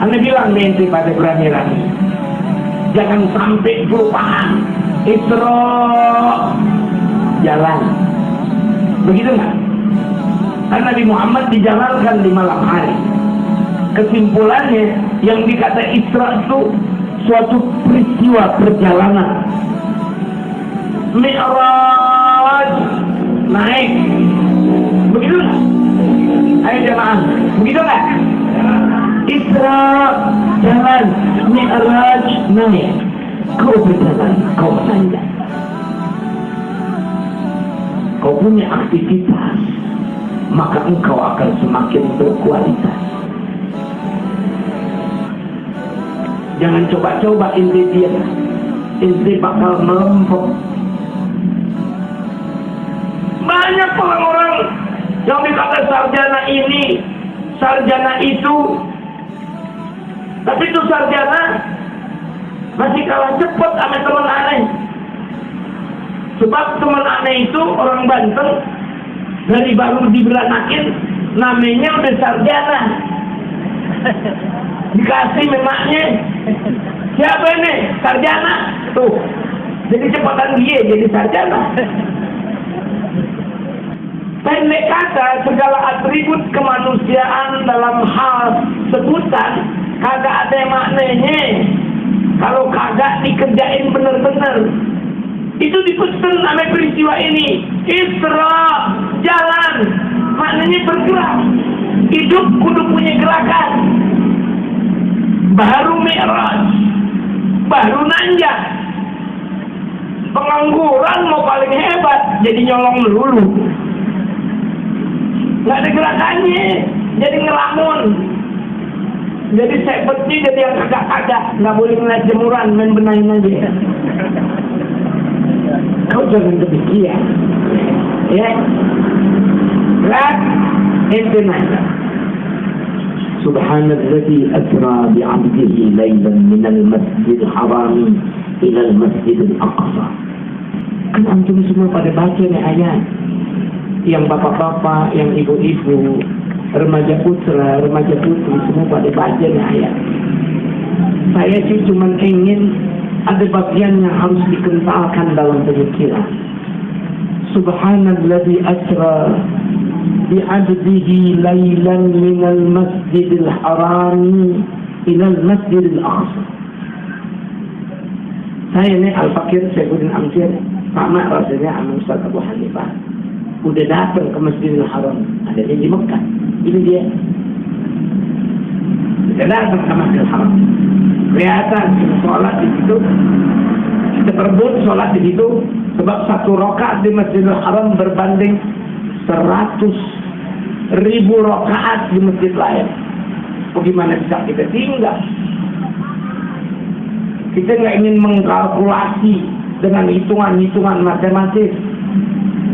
Anda bilang ente pada berani-berani, jangan sampai kelupaan. Isra jalan, begitu nggak? Karena Nabi Muhammad dijalankan di malam hari. Kesimpulannya, yang dikata Isra itu suatu peristiwa perjalanan. Mi'raj naik, begitu nggak? Ayo jemaah, begitu nggak? Isra jalan, Mi'raj naik. Kau berjalan, kau menanjak. Kau punya aktivitas, maka engkau akan semakin berkualitas. Jangan coba-coba inti dia, inti bakal melempem. Banyak orang-orang yang dikata sarjana ini, sarjana itu, tapi itu sarjana masih kalah cepat sama teman aneh. Sebab teman aneh itu orang Banten, dari baru diberanakin namanya udah sarjana. Dikasih memangnya, siapa ini? Sarjana. Tuh, jadi cepatan dia jadi sarjana. Pendek kata, segala atribut kemanusiaan dalam hal sebutan kagak ada maknanya kalau kagak dikerjain bener-bener. Itu dipesan sama peristiwa ini. Isra jalan, maknanya bergerak. Hidup kudu punya gerakan. Baru Mi'raj, baru nanjak. Pengangguran mau paling hebat, jadi nyolong melulu. Nggak ada gerakannya, jadi ngelamun. Jadi sepetnya jadi yang kagak-kagak, nggak boleh ngeliat jemuran, main benahin aja. Kau jangan demikian, ya. Lihat, ente nanya. Subhanalladzi asra bi'abdihi laylan minal masjidil haram ilal masjidil aqsa. Kan antum semua pada baca nih ayat. Yang bapak-bapak, yang ibu-ibu, remaja putra, remaja putri, semua pada baca nih ayat. Saya sih cuma ingin ada bagian yang harus dikentalkan dalam pemikiran. Subhanalladzi asra bi'abdihi laylan minal masjidil harami ilal masjidil aqsa. Saya ini Al-Fakir Syaikhudin Amsir, sama rasanya sama Ustaz Abu Hanifah. Udah datang ke Masjidil Haram, ada di Mekah. Ini dia. Udah datang ke Masjidil Haram. Kelihatan kita sholat di situ, kita berebut sholat di situ, sebab satu rakaat di Masjidil Haram berbanding 100.000 rakaat di masjid lain. Bagaimana bisa kita tinggal? Kita nggak ingin mengkalkulasi dengan hitungan-hitungan matematis.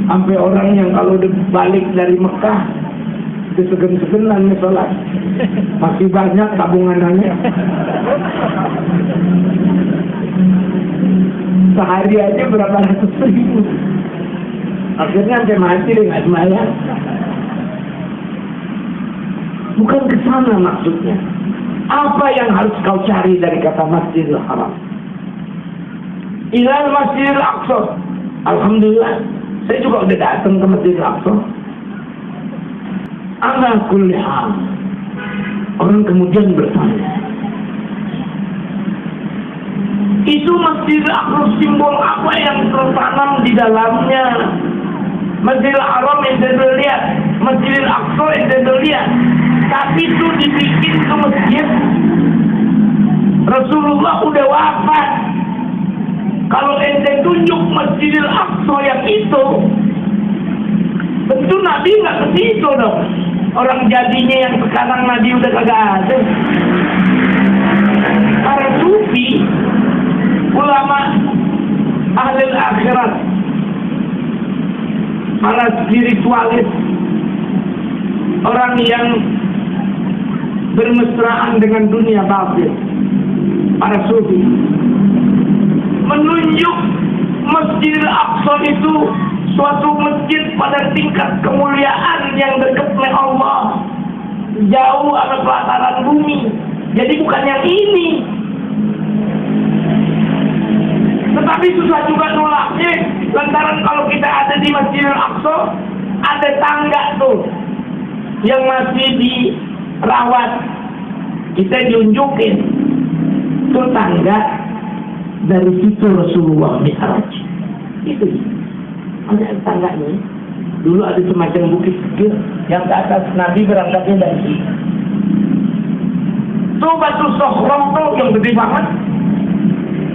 Sampai orang yang kalau udah balik dari Mekah itu segen-segenan nih sholat. Masih banyak tabungannya. Sehari aja berapa ratus ribu. Akhirnya sampai mati dia nggak sembahyang. Bukan ke sana maksudnya. Apa yang harus kau cari dari kata Masjidil Haram? Ilal Masjidil Aqsa. Alhamdulillah, saya juga udah datang ke Masjidil Aqsa. Ala kulli hal. Orang kemudian bertanya, itu Masjidil Aqsa simbol apa yang tertanam di dalamnya? Masjidil Haram yang saya lihat, Masjidil Aqsa yang saya lihat, tapi itu dibikin ke masjid. Rasulullah udah wafat. Kalau ente tunjuk Masjidil Aqsa yang itu, tentu Nabi nggak ke situ dong. Orang jadinya yang sekarang Nabi udah kagak ada. Para sufi, ulama ahli akhirat, para spiritualis, orang yang bermesraan dengan dunia batin, para sufi menunjuk Masjidil Aqsa itu suatu masjid pada tingkat kemuliaan yang dekat dengan Allah, jauh ada pelataran bumi, Jadi bukan yang ini. Tetapi susah juga nolaknya. Lantaran kalau kita ada di Masjidil Aqsa, ada tangga tuh yang masih dirawat. Kita diunjukin tuh tangga, dari situ Rasulullah Mi'raj. Itu ada tangganya. Dulu ada semacam bukit kecil yang ke atas Nabi berangkatnya dari situ. Tuh batu Sokhroh tuh yang gede banget,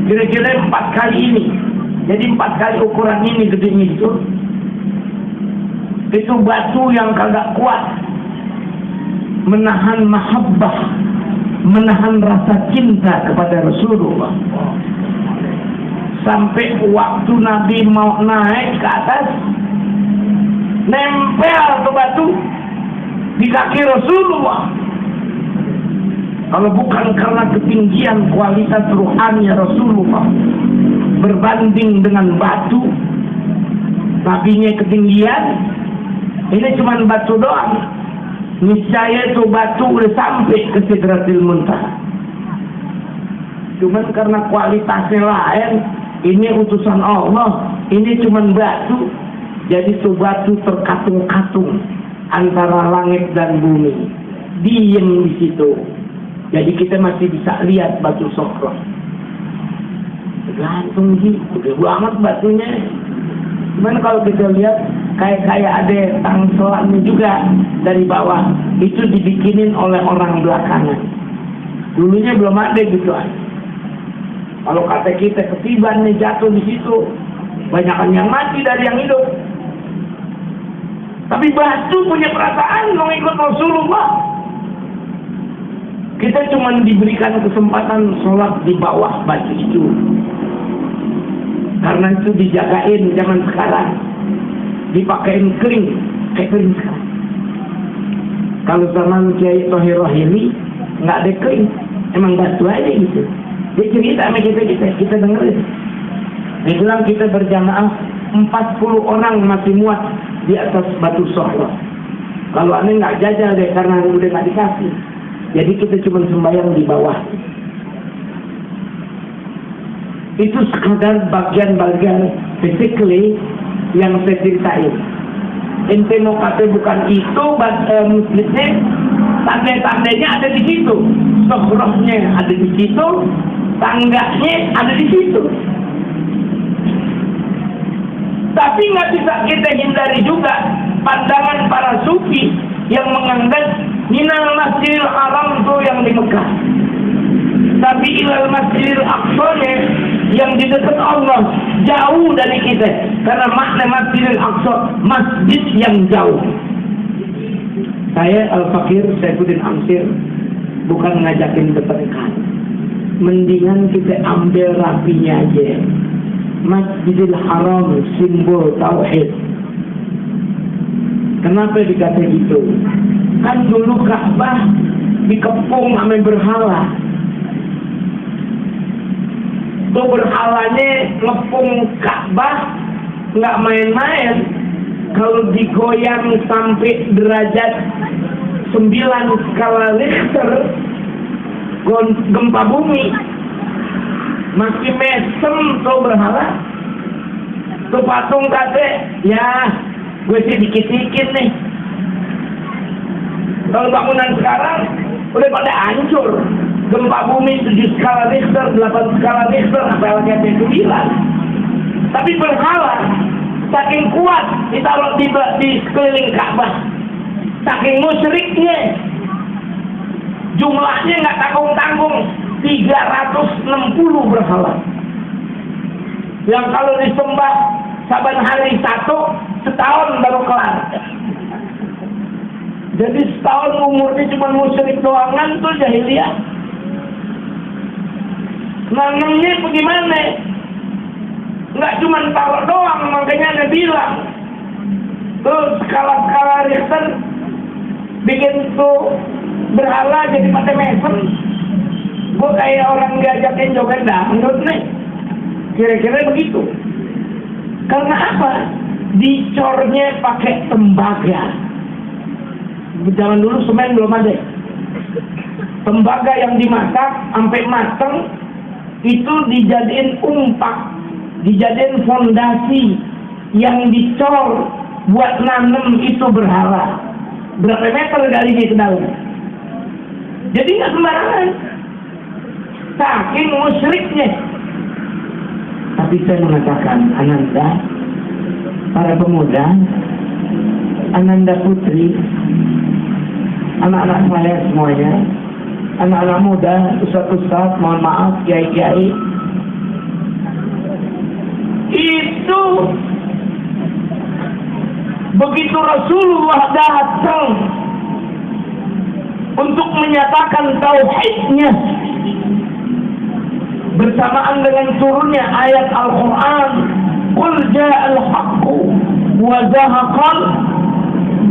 kira-kira 4 kali ini. Jadi 4 kali ukuran ini gedenya itu. Itu batu yang kagak kuat menahan mahabbah, menahan rasa cinta kepada Rasulullah. Sampai waktu Nabi mau naik ke atas, nempel ke batu di kaki Rasulullah. Kalau bukan karena ketinggian kualitas ruhani Rasulullah berbanding dengan batu, nabinya ketinggian, ini cuma batu doang. Niscaya itu batu udah sampai ke Sidratil Muntaha. Cuma karena kualitasnya lain, ini utusan Allah, ini cuma batu, jadi itu batu terkatung-katung antara langit dan bumi, diem di situ. Jadi kita masih bisa lihat batu Sokhroh. Gantung sih, udah banget batunya. Cuman kalau kita lihat kayak ada tangselannya juga dari bawah. Itu dibikinin oleh orang belakangan. Dulunya belum ada gitu. Kalau kata kita ketiban nih jatuh di situ, banyakan yang mati dari yang hidup. Tapi batu punya perasaan mau ikut Rasulullah. Kita cuma diberikan kesempatan sholat di bawah batu itu. Karena itu dijagain zaman sekarang. Dipakein kering, kayak kering sekarang. Kalau zaman Kiai Thohir Rohili nggak ada kering, emang batu aja gitu. Dia cerita sama kita dengerin. Dia bilang kita berjamaah 40 orang masih muat di atas batu Sokhroh. Kalau aneh nggak jajal deh karena udah nggak dikasih. Jadi kita cuma sembahyang di bawah. Itu sekadar bagian-bagian physically yang saya ceritain. Ente mau kata bukan itu, masjidnya, tanda-tandanya ada di situ, Sokhrohnya ada di situ, tangganya ada di situ. Tapi nggak bisa kita hindari juga pandangan para sufi yang menganggap minal Masjidil Haram itu yang di Mekah, tapi ilal Masjidil Aqsa yang di dekat Allah jauh dari kita. Karena makna Masjidil Aqsa masjid yang jauh. Saya Al-Fakir Saifuddin Amsir bukan ngajakin bertengkar. Mendingan kita ambil rapinya aja. Masjidil Haram simbol tauhid. Kenapa dikata gitu? Kan dulu Ka'bah dikepung sama berhala. Tuh berhalanya ngepung Ka'bah nggak main-main. Kalau digoyang sampai derajat 9 skala Richter, gempa bumi, masih mesem tuh berhala. Tuh patung kate, ya gue sih dikit-dikit nih. Kalau bangunan sekarang udah pada hancur. Gempa bumi 7 skala Richter, 8 skala Richter, apalagi 9. Tapi berhala saking kuat ditaruh di sekeliling Ka'bah, saking musyriknya, jumlahnya nggak tanggung-tanggung, 360 berhala. Yang kalau disembah saban hari satu, setahun baru kelar. Jadi setahun umurnya cuma musyrik doangan tuh jahiliyah. Nanamnya bagaimana? Nggak cuma taruh doang, makanya ada bilang tuh skala-skala Richter bikin tuh berhala jadi pada mesem. Gue kayak orang diajakin joget dangdut nih, kira-kira begitu. Karena apa? Dicornya pakai tembaga. Zaman dulu semen belum ada. tembaga yang dimasak sampai mateng itu dijadiin umpak, dijadiin fondasi yang dicor buat nanem itu berhala. Berapa meter galinya ke dalam? Jadi nggak sembarangan, saking musyriknya. Tapi saya mengatakan, Ananda, para pemuda, Ananda putri, anak-anak saya semuanya, anak-anak muda, ustaz-ustaz, mohon maaf, kiai-kiai, itu begitu Rasulullah datang untuk menyatakan tauhidnya bersamaan dengan turunnya ayat Al-Quran, qul ja'al haqqu wa zahaqal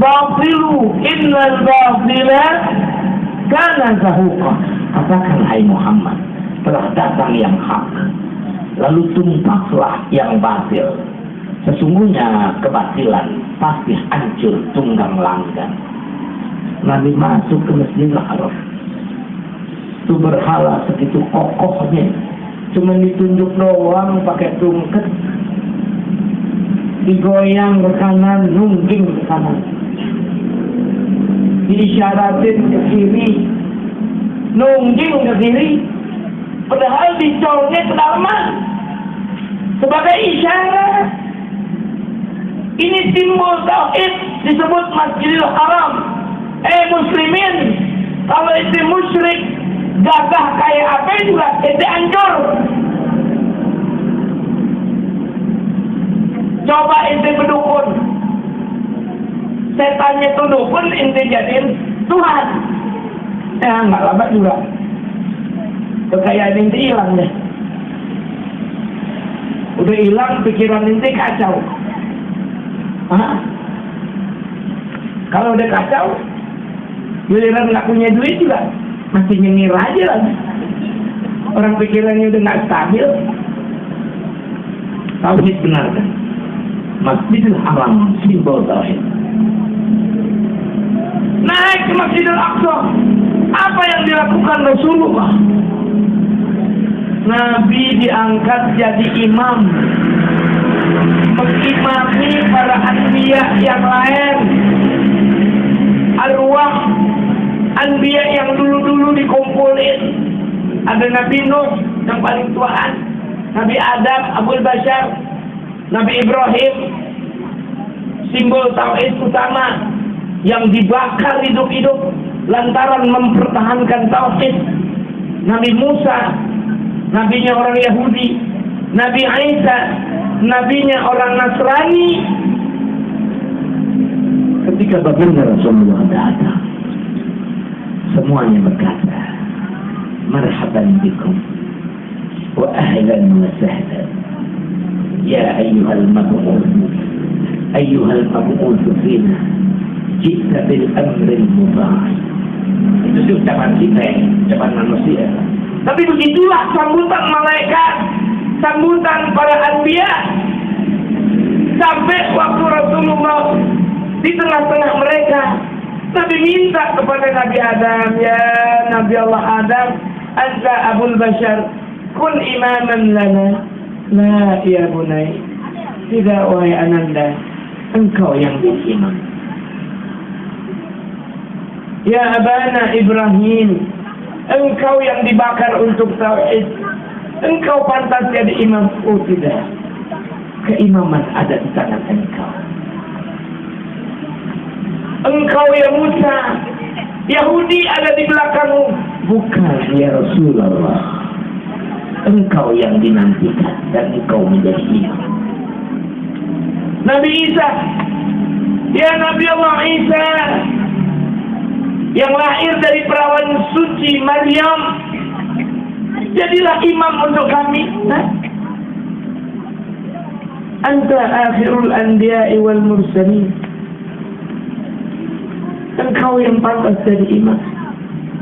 batilu innal batila kana zahuqa. Katakan, hai Muhammad, telah datang yang hak, lalu tumpahlah yang batil. Sesungguhnya kebatilan pasti hancur tunggang langgang. Nabi masuk ke Masjidil Haram, itu berhala segitu kokohnya, cuma ditunjuk doang pakai tungket, digoyang ke kanan, nungging ke kanan, diisyaratin ke kiri, nungging ke kiri, padahal dicolnya ke dalaman sebagai isyarat. Ini simbol tauhid, disebut Masjidil Haram. Muslimin, kalau itu musyrik gagah kayak apa juga itu hancur. Coba itu berdukun, setannya itu dukun, ente jadiin Tuhan, nggak lama juga kekayaan ente hilang deh. Udah hilang, pikiran ente kacau. Kalau udah kacau, giliran nggak punya duit juga masih nyengir aja lagi. Orang pikirannya udah nggak stabil. Tauhid benar kan? Masjidil Haram simbol tauhid. Naik ke Masjidil Aqsa, apa yang dilakukan Rasulullah? Nabi diangkat jadi imam, mengimami para anbiya yang lain. Arwah anbiya yang dulu-dulu dikumpulin. Ada Nabi Nuh yang paling tuaan, Nabi Adam, Abul Bashar, Nabi Ibrahim, simbol tauhid utama yang dibakar hidup-hidup lantaran mempertahankan tauhid. Nabi Musa, nabinya orang Yahudi. Nabi Isa, nabinya orang Nasrani. Ketika baginda Rasulullah datang, semuanya berkata, marhaban bikum wa ahlan wa sahlan ya ayyuhal mab'uth fina jita bil amril mudha'af. Itu ucapan kita, ucapan manusia. Tapi begitulah sambutan malaikat, sambutan para anbiya. Sampai waktu Rasulullah di tengah-tengah mereka, Nabi minta kepada Nabi Adam, ya Nabi Allah Adam, anta Abul Bashar, kun imaman lana. La ya bunai, tidak wahai Ananda, engkau yang jadi imam. Ya abana Ibrahim, engkau yang dibakar untuk tauhid, engkau pantas jadi imam. Oh tidak, keimaman ada di tangan engkau. Engkau ya Musa, Yahudi ada di belakangmu. Bukan ya Rasulullah, engkau yang dinantikan dan engkau menjadi imam. Nabi Isa, ya Nabi Allah Isa, yang lahir dari perawan suci Maryam, jadilah imam untuk kami. Anta akhirul anbiya'i wal mursalin, engkau yang pantas jadi imam.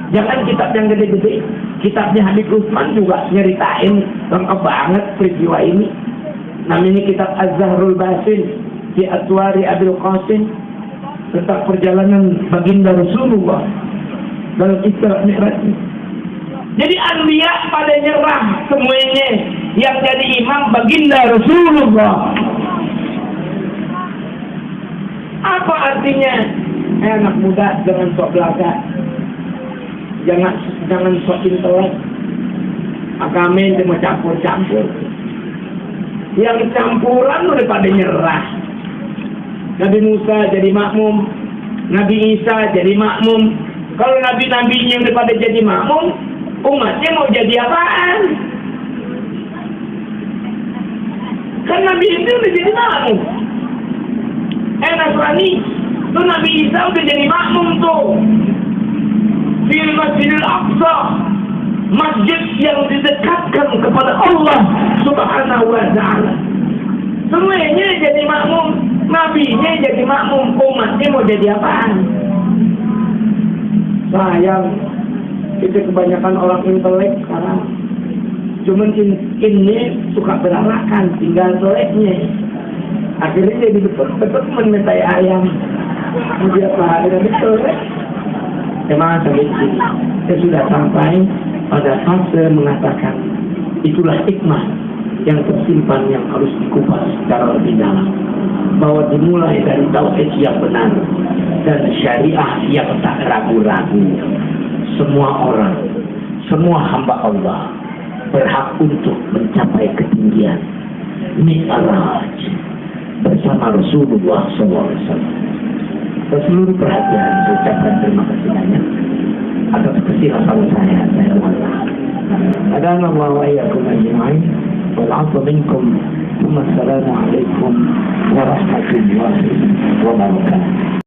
Jangan kitab yang gede-gede, kitabnya Habib Utsman juga nyeritain lengkap banget peristiwa ini. Namanya kitab Az-Zahrul Basin di Atwari Abil Qasim, tentang perjalanan baginda Rasulullah dalam Isra Mi'raj. Jadi anbiya pada nyerah semuanya, yang jadi imam baginda Rasulullah. Apa artinya? Anak muda jangan sok belaka, jangan sok intelek. Agama itu mau campur-campur. Yang campuran udah pada nyerah. Nabi Musa jadi makmum, Nabi Isa jadi makmum. Kalau nabi-nabinya udah pada jadi makmum, umatnya mau jadi apaan? Kan Nabi itu udah jadi makmum. Nasrani tuh Nabi Isa udah jadi makmum tuh. Fil Masjidil Aqsa, masjid yang didekatkan kepada Allah Subhanahu wa ta'ala. Semuanya jadi makmum, nabinya jadi makmum, umatnya mau jadi apaan? Sayang, itu kebanyakan orang intelek sekarang. Cuman ini suka berarakan, tinggal teleknya. Akhirnya jadi betul-betul menmentai ayam. Dia paham betul. Memang saya sudah sampai pada fase mengatakan itulah hikmah yang tersimpan yang harus dikupas secara lebih dalam, bahwa dimulai dari tauhid yang benar dan syariah yang tak ragu-ragu. Semua orang, semua hamba Allah berhak untuk mencapai ketinggian Mi'raj bersama Rasulullah SAW. Seluruh perhatian saya ucapkan terima kasih banyak atas kesilapan saya mohon maaf. Adana Allah wa iyyakum ajma'in wal 'afwa minkum. Wassalamu alaikum warahmatullahi wabarakatuh.